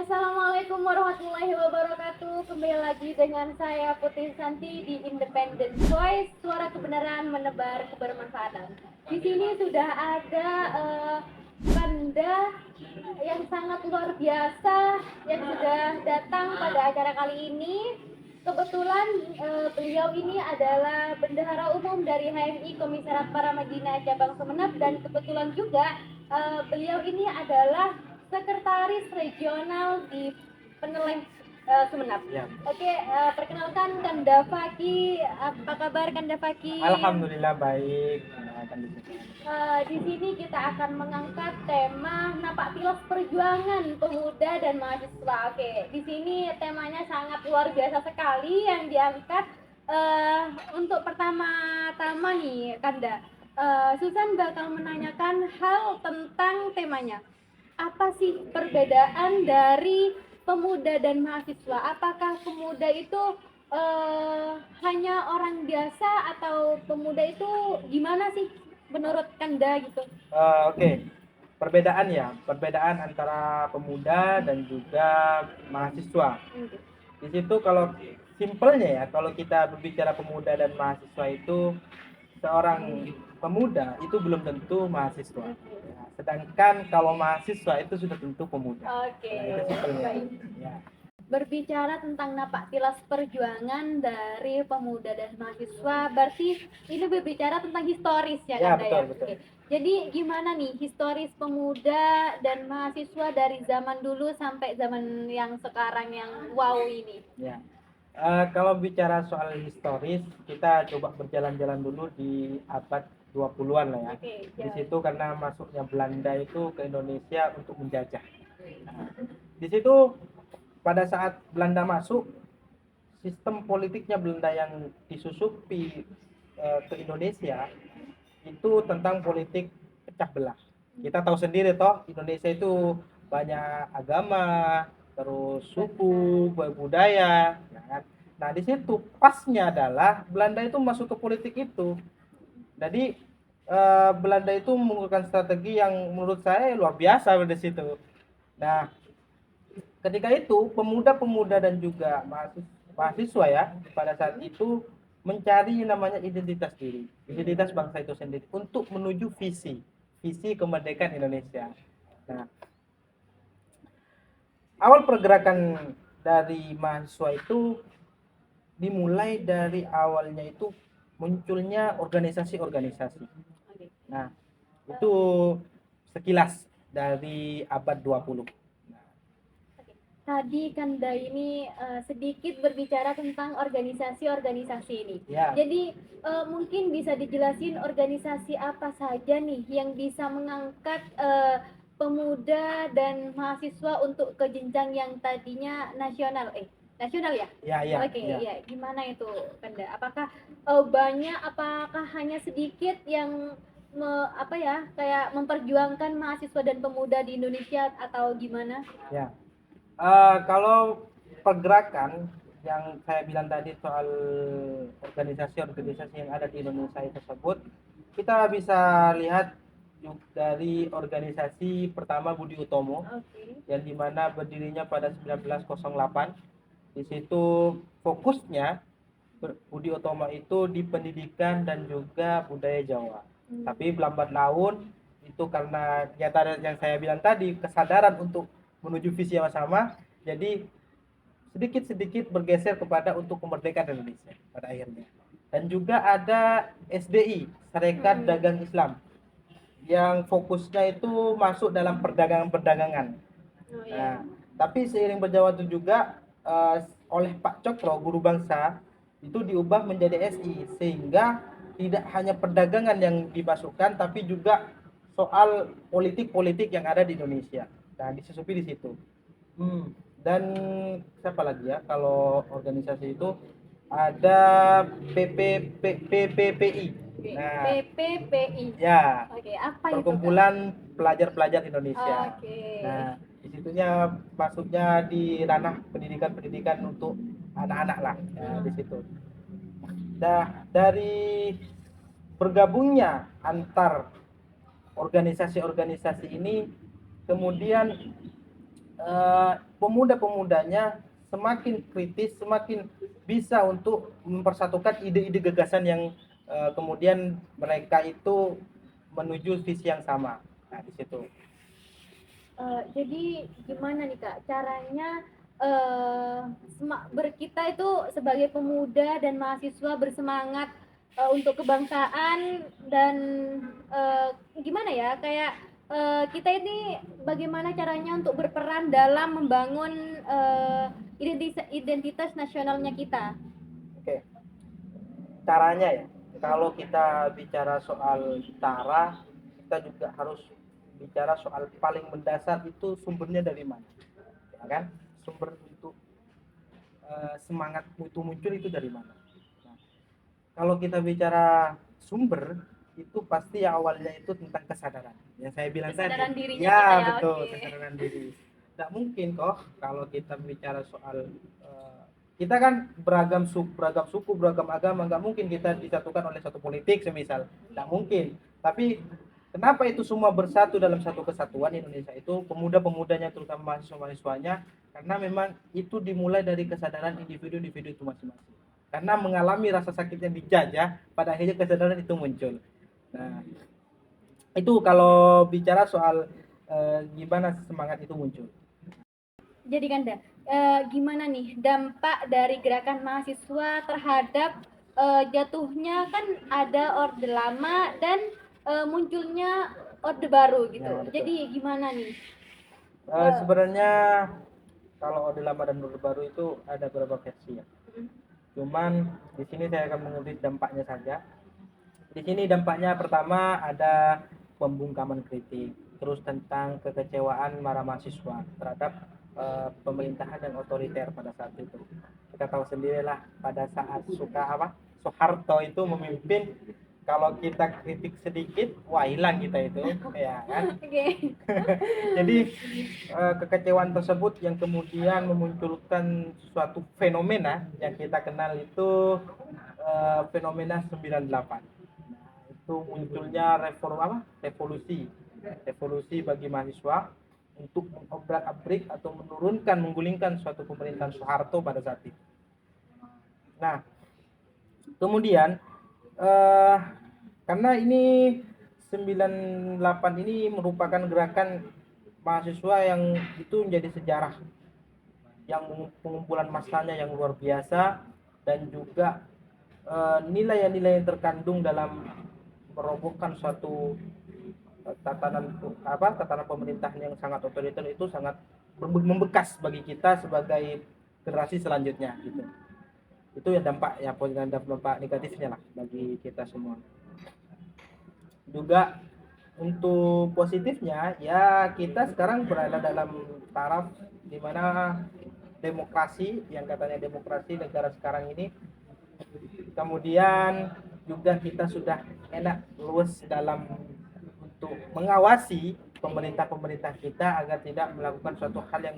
Assalamualaikum warahmatullahi wabarakatuh. Kembali lagi dengan saya Putri Santi di Independent Voice, suara kebenaran menebar kebermanfaatan. Di sini sudah ada Kanda yang sangat luar biasa yang sudah datang pada acara kali ini. Kebetulan beliau ini adalah Bendahara Umum dari HMI Komisariat Para Madinah Cabang Sumeneb, dan kebetulan juga beliau ini adalah Sekretaris Regional di Peneleh Sumeneb. Ya. Oke, perkenalkan Kanda Faki. Apa kabar Kanda Faki? Alhamdulillah baik. Di sini kita akan mengangkat tema napak tilas perjuangan pemuda dan mahasiswa. Oke, di sini temanya sangat luar biasa sekali yang diangkat. Untuk pertama-tama nih, Kanda, Susan bakal menanyakan hal tentang temanya. Apa sih perbedaan dari pemuda dan mahasiswa? Apakah pemuda itu hanya orang biasa, atau pemuda itu gimana sih menurut Kanda gitu? Oke. Perbedaan antara pemuda dan juga mahasiswa. Di situ kalau simpelnya ya, kalau kita berbicara pemuda dan mahasiswa itu, seorang pemuda itu belum tentu mahasiswa. Ya, sedangkan kalau mahasiswa itu sudah tentu pemuda. Oke, Nah, itu simpelnya. baik. Ya. Berbicara tentang napak tilas perjuangan dari pemuda dan mahasiswa, berarti ini berbicara tentang historis ya, Ya, Kanda betul, ya? betul. Oke. Jadi gimana nih historis pemuda dan mahasiswa dari zaman dulu sampai zaman yang sekarang yang wow ini? Ya. Kalau bicara soal historis, kita coba berjalan-jalan dulu di abad 20-an lah ya. Oke, Di ya. situ karena masuknya Belanda itu ke Indonesia untuk menjajah. Nah, di situ pada saat Belanda masuk, sistem politiknya Belanda yang disusupi ke Indonesia itu tentang politik pecah belah. Kita tahu sendiri toh, Indonesia itu banyak agama, terus suku, budaya, ya kan? Nah, di situ pasnya adalah Belanda itu masuk ke politik itu. Jadi Belanda itu menggunakan strategi yang menurut saya luar biasa di situ. Nah, ketika itu pemuda-pemuda dan juga mahasiswa ya pada saat itu mencari namanya identitas diri, identitas bangsa itu sendiri untuk menuju visi kemerdekaan Indonesia. Nah, awal pergerakan dari mahasiswa itu dimulai dari awalnya itu munculnya organisasi-organisasi. Nah, itu sekilas dari abad 20. Tadi Kanda ini sedikit berbicara tentang organisasi-organisasi ini. Ya. Jadi mungkin bisa dijelasin organisasi apa saja nih yang bisa mengangkat pemuda dan mahasiswa untuk ke jenjang yang tadinya nasional, nasional ya? Ya, ya. Oke, Ya. iya. Gimana itu, Kanda? Apakah banyak, apakah hanya sedikit yang kayak memperjuangkan mahasiswa dan pemuda di Indonesia, atau gimana? Ya. Kalau pergerakan yang saya bilang tadi soal organisasi-organisasi yang ada di Indonesia tersebut, kita bisa lihat dari organisasi pertama Budi Utomo, yang dimana berdirinya pada 1908. Di situ fokusnya Budi Utomo itu di pendidikan dan juga budaya Jawa. Tapi lambat laun itu karena nyata yang saya bilang tadi, kesadaran untuk menuju visi yang sama, jadi sedikit-sedikit bergeser kepada untuk kemerdekaan Indonesia pada akhirnya. Dan juga ada SDI, Serikat Dagang Islam, yang fokusnya itu masuk dalam perdagangan-perdagangan. Nah, tapi seiring berjalan itu juga oleh Pak Cokro, guru bangsa, itu diubah menjadi SI, sehingga tidak hanya perdagangan yang dimasukkan, tapi juga soal politik-politik yang ada di Indonesia. Nah, disusupi di situ. Dan siapa lagi ya? Kalau organisasi itu ada PPPI. Nah, PPPI. ya. Oke, apa itu? Perkumpulan Pelajar-Pelajar Indonesia. Oke. Nah, disitunya masuknya di ranah pendidikan-pendidikan untuk anak-anak lah, ya, di situ. Nah, dari bergabungnya antar organisasi-organisasi ini, kemudian pemuda-pemudanya semakin kritis, semakin bisa untuk mempersatukan ide-ide gagasan yang kemudian mereka itu menuju visi yang sama. Nah, di situ. Jadi gimana nih Kak caranya kita itu sebagai pemuda dan mahasiswa bersemangat untuk kebangsaan dan gimana ya kayak kita ini bagaimana caranya untuk berperan dalam membangun identitas nasionalnya kita. Oke, caranya ya. Kalau kita bicara soal cara, kita juga harus bicara soal paling mendasar itu sumbernya dari mana, ya kan? Sumber untuk semangat itu muncul itu dari mana? Nah, kalau kita bicara sumber itu pasti ya awalnya itu tentang kesadaran. Yang saya bilang Kesadaran tadi. dirinya Ya, kita ya, betul, oke. kesadaran diri. Tidak mungkin kok kalau kita bicara soal kita kan beragam suku, beragam agama, nggak mungkin kita disatukan oleh satu politik semisal, nggak mungkin. Tapi kenapa itu semua bersatu dalam satu kesatuan Indonesia itu pemuda-pemudanya terutama mahasiswa-mahasiswanya karena memang itu dimulai dari kesadaran individu-individu itu masing-masing. Karena mengalami rasa sakit yang dijajah, pada akhirnya kesadaran itu muncul. Nah, itu kalau bicara soal gimana semangat itu muncul. Jadi Kanda, gimana nih dampak dari gerakan mahasiswa terhadap jatuhnya kan ada orde lama dan munculnya orde baru gitu. Ya, betul. Jadi gimana nih? Sebenarnya kalau orde lama dan orde baru itu ada beberapa versi ya. Cuman di sini saya akan mengutip dampaknya saja. Di sini dampaknya pertama ada pembungkaman kritik, terus tentang kekecewaan para mahasiswa terhadap pemerintahan yang otoriter pada saat itu. Kita tahu sendirilah pada saat Soeharto itu memimpin, kalau kita kritik sedikit, wah hilang kita itu, ya kan? Oke. Jadi kekecewaan tersebut yang kemudian memunculkan suatu fenomena yang kita kenal itu fenomena 98. Itu munculnya revolusi bagi mahasiswa untuk mengobrak-abrik atau menggulingkan suatu pemerintahan Soeharto pada saat itu. Nah, kemudian karena ini 98 ini merupakan gerakan mahasiswa yang itu menjadi sejarah, yang pengumpulan massanya yang luar biasa dan juga nilai-nilai yang terkandung dalam merobohkan suatu tatanan pemerintahan yang sangat otoriter itu sangat membekas bagi kita sebagai generasi selanjutnya gitu. Itu ya dampak negatifnya lah bagi kita semua. Juga untuk positifnya ya kita sekarang berada dalam taraf di mana demokrasi, yang katanya demokrasi negara sekarang ini, kemudian juga kita sudah enak luas dalam untuk mengawasi pemerintah kita agar tidak melakukan suatu hal yang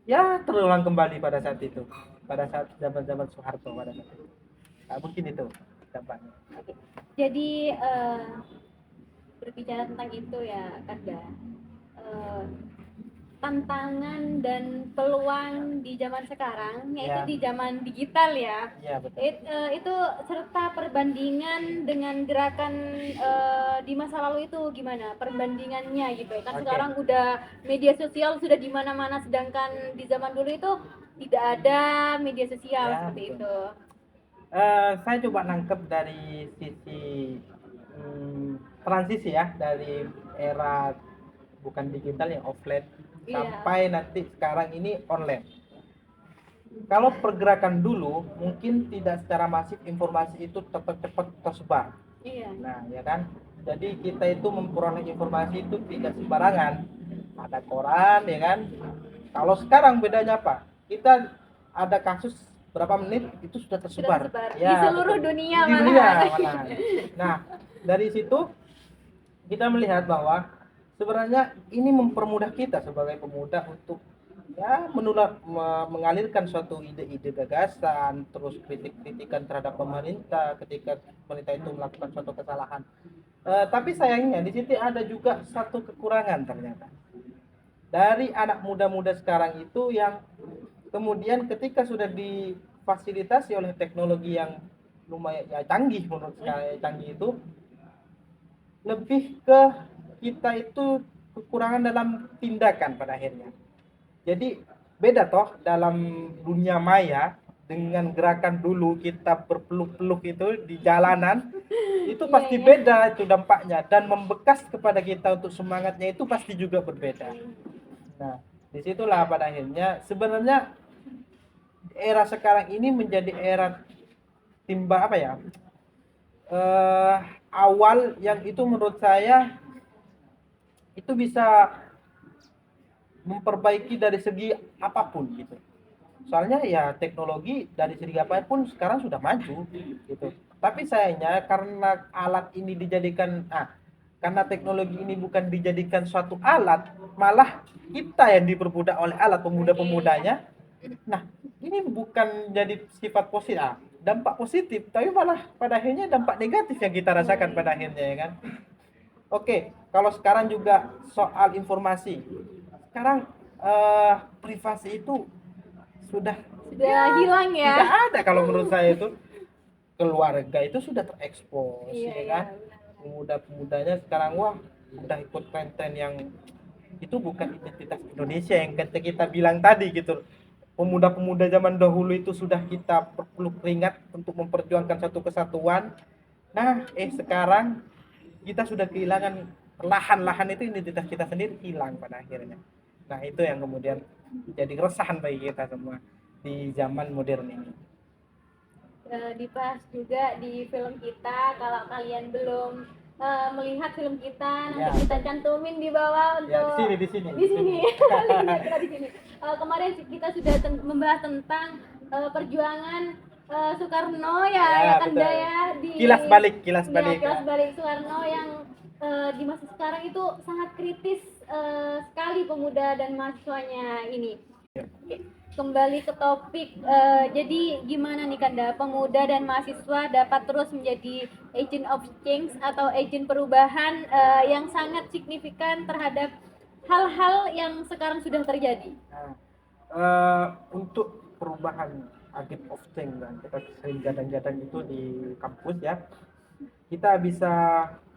ya terulang kembali pada saat itu, pada saat zaman Soeharto pada saat itu. Nah, mungkin itu dampaknya. Jadi berbicara tentang itu ya Kanda, tantangan dan peluang di zaman sekarang yaitu di zaman digital ya. Betul. Itu serta perbandingan dengan gerakan di masa lalu itu gimana perbandingannya gitu kan. Sekarang udah media sosial sudah di mana-mana sedangkan di zaman dulu itu tidak ada media sosial seperti itu. Saya coba nangkep dari sisi transisi ya, dari era bukan digital yang offline sampai nanti sekarang ini online. Kalau pergerakan dulu mungkin tidak secara masif informasi itu cepat tersebar. Nah, ya kan? Jadi kita itu memperoleh informasi itu tidak sembarangan. Ada koran, ya kan? Kalau sekarang bedanya apa? Kita ada kasus berapa menit itu sudah tersebar. Ya, di seluruh dunia malah. Nah, dari situ kita melihat bahwa sebenarnya ini mempermudah kita sebagai pemuda untuk ya mengalirkan suatu ide-ide gagasan, terus kritik-kritikan terhadap pemerintah ketika pemerintah itu melakukan suatu kesalahan. Tapi sayangnya di situ ada juga satu kekurangan ternyata. dari anak muda-muda sekarang itu yang kemudian ketika sudah difasilitasi oleh teknologi yang lumayan ya canggih, menurut saya canggih itu, lebih ke kita itu kekurangan dalam tindakan pada akhirnya. Jadi beda toh dalam dunia maya dengan gerakan dulu kita berpeluk-peluk itu di jalanan, itu pasti beda itu dampaknya, dan membekas kepada kita untuk semangatnya itu pasti juga berbeda. Nah, disitulah pada akhirnya sebenarnya era sekarang ini menjadi era timba apa ya, awal yang itu menurut saya itu bisa memperbaiki dari segi apapun gitu. Soalnya ya teknologi dari segi apapun sekarang sudah maju gitu. Tapi sayangnya karena alat ini dijadikan karena teknologi ini bukan dijadikan suatu alat, malah kita yang diperbudak oleh alat, pemuda-pemudanya. Nah, ini bukan jadi sifat positif, dampak positif, tapi malah pada akhirnya dampak negatif yang kita rasakan pada akhirnya ya kan. Oke, kalau sekarang juga soal informasi. Sekarang privasi itu sudah hilang ya. Tidak ada kalau menurut saya itu. Keluarga itu sudah terekspos ya kan. Pemuda-pemudanya sekarang wah udah ikut tren-tren yang itu bukan identitas Indonesia yang kita bilang tadi gitu. Pemuda-pemuda zaman dahulu itu sudah kita peluk keringat untuk memperjuangkan satu kesatuan. Nah, sekarang kita sudah kehilangan, perlahan-lahan itu identitas kita sendiri hilang pada akhirnya. Nah, itu yang kemudian jadi keresahan bagi kita semua di zaman modern ini. Dibahas juga di film kita, kalau kalian belum melihat film kita nanti kita cantumin di bawah untuk di sini di sini. Kemarin kita sudah membahas tentang perjuangan Soekarno ya kan Daya di kilas balik Soekarno yang di masa sekarang itu sangat kritis sekali pemuda dan mahasiswanya ini. Kembali ke topik, jadi gimana nih Kanda, pemuda dan mahasiswa dapat terus menjadi agent of change atau agent perubahan yang sangat signifikan terhadap hal-hal yang sekarang sudah terjadi. Untuk perubahan agent of change, dan kita sering gadang-gadang itu di kampus ya, kita bisa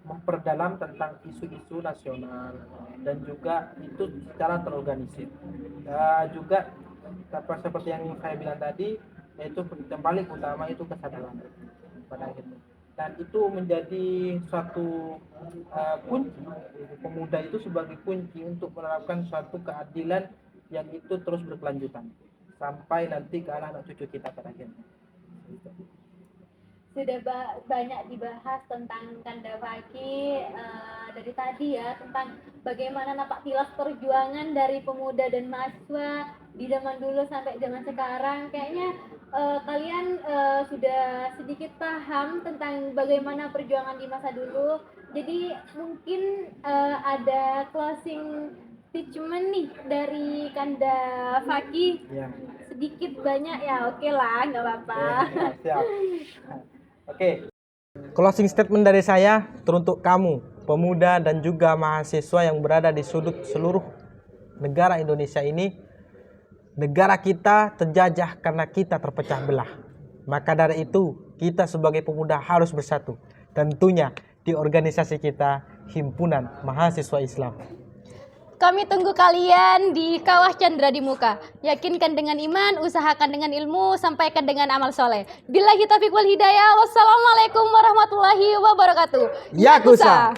memperdalam tentang isu-isu nasional dan juga itu secara terorganisir. Juga seperti yang saya bilang tadi, yaitu yang paling utama itu kesadaran pada akhirnya, dan itu menjadi suatu kunci. Pemuda itu sebagai kunci untuk menerapkan suatu keadilan yang itu terus berkelanjutan sampai nanti ke anak cucu kita pada akhirnya. Sudah banyak dibahas tentang Kanda Fakih dari tadi ya, tentang bagaimana napak tilas perjuangan dari pemuda dan mahasiswa di zaman dulu sampai zaman sekarang. Kayaknya kalian sudah sedikit paham tentang bagaimana perjuangan di masa dulu. Jadi mungkin ada closing statement nih dari Kanda Fakih ya. Sedikit banyak ya, oke lah, nggak apa-apa. Siap. Oke. Closing statement dari saya teruntuk kamu, pemuda dan juga mahasiswa yang berada di sudut seluruh negara Indonesia ini. Negara kita terjajah karena kita terpecah belah. Maka dari itu, kita sebagai pemuda harus bersatu. Tentunya di organisasi kita, Himpunan Mahasiswa Islam. Kami tunggu kalian di Kawah Chandra di Muka. Yakinkan dengan iman, usahakan dengan ilmu, sampaikan dengan amal soleh. Billahi taufiq wal hidayah. Wassalamualaikum warahmatullahi wabarakatuh. Yakuza.